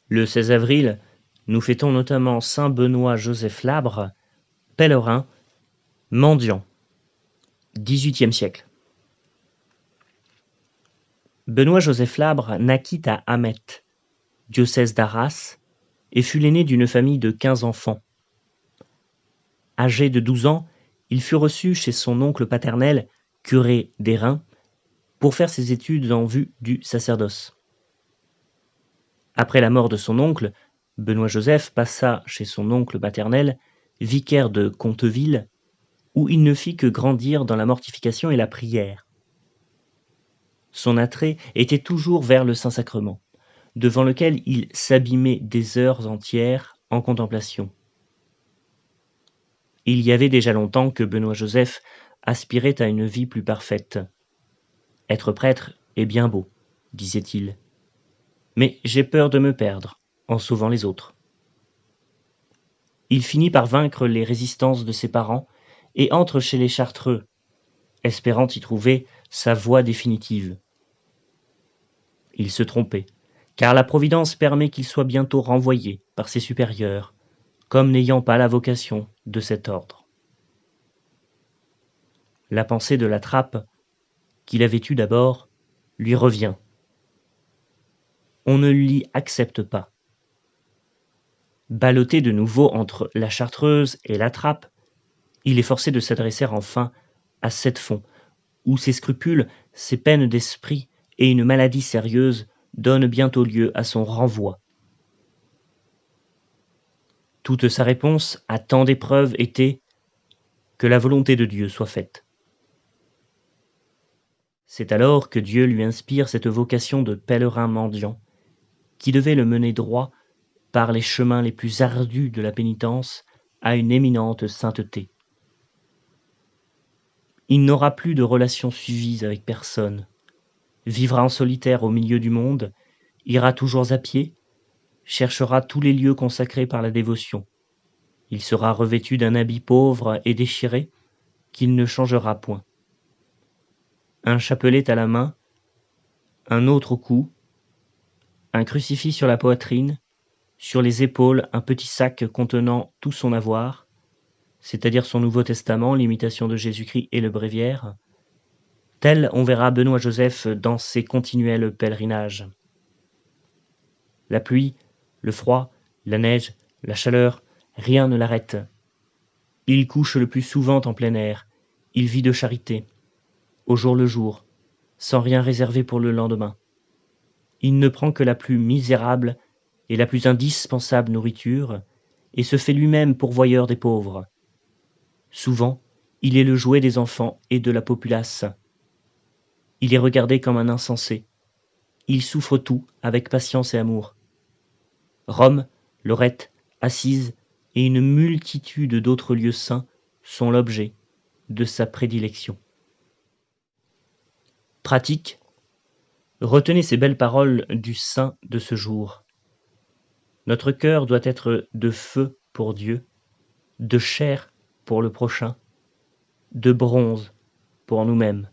Le 16 avril, nous fêtons notamment saint Benoît-Joseph Labre, pèlerin, mendiant, XVIIIe siècle. Benoît-Joseph Labre naquit à Amet, diocèse d'Arras, et fut l'aîné d'une famille de 15 enfants. Âgé de 12 ans, il fut reçu chez son oncle paternel, curé d'Hérens, pour faire ses études en vue du sacerdoce. Après la mort de son oncle, Benoît-Joseph passa chez son oncle paternel, vicaire de Conteville, où il ne fit que grandir dans la mortification et la prière. Son attrait était toujours vers le Saint-Sacrement, devant lequel il s'abîmait des heures entières en contemplation. Il y avait déjà longtemps que Benoît-Joseph aspirait à une vie plus parfaite. « Être prêtre est bien beau, disait-il, mais j'ai peur de me perdre en sauvant les autres. » Il finit par vaincre les résistances de ses parents et entre chez les Chartreux, espérant y trouver sa voie définitive. Il se trompait, car la Providence permet qu'il soit bientôt renvoyé par ses supérieurs, comme n'ayant pas la vocation de cet ordre. La pensée de la trappe, qu'il avait eue d'abord, lui revient. On ne l'y accepte pas. Ballotté de nouveau entre la Chartreuse et la trappe, il est forcé de s'adresser enfin à Sept-Fonds, où ses scrupules, ses peines d'esprit et une maladie sérieuse donnent bientôt lieu à son renvoi. Toute sa réponse à tant d'épreuves était « que la volonté de Dieu soit faite ». C'est alors que Dieu lui inspire cette vocation de pèlerin mendiant, qui devait le mener droit par les chemins les plus ardus de la pénitence à une éminente sainteté. Il n'aura plus de relations suivies avec personne, vivra en solitaire au milieu du monde, ira toujours à pied, cherchera tous les lieux consacrés par la dévotion. Il sera revêtu d'un habit pauvre et déchiré, qu'il ne changera point. Un chapelet à la main, un autre au cou, un crucifix sur la poitrine, sur les épaules un petit sac contenant tout son avoir, c'est-à-dire son Nouveau Testament, l'Imitation de Jésus-Christ et le Bréviaire. Tel on verra Benoît-Joseph dans ses continuels pèlerinages. La pluie, le froid, la neige, la chaleur, rien ne l'arrête. Il couche le plus souvent en plein air, il vit de charité, au jour le jour, sans rien réserver pour le lendemain. Il ne prend que la plus misérable et la plus indispensable nourriture, et se fait lui-même pourvoyeur des pauvres. Souvent, il est le jouet des enfants et de la populace. Il est regardé comme un insensé. Il souffre tout avec patience et amour. Rome, Lorette, Assise et une multitude d'autres lieux saints sont l'objet de sa prédilection. Pratique. Retenez ces belles paroles du saint de ce jour. Notre cœur doit être de feu pour Dieu, de chair pour le prochain, de bronze pour nous-mêmes.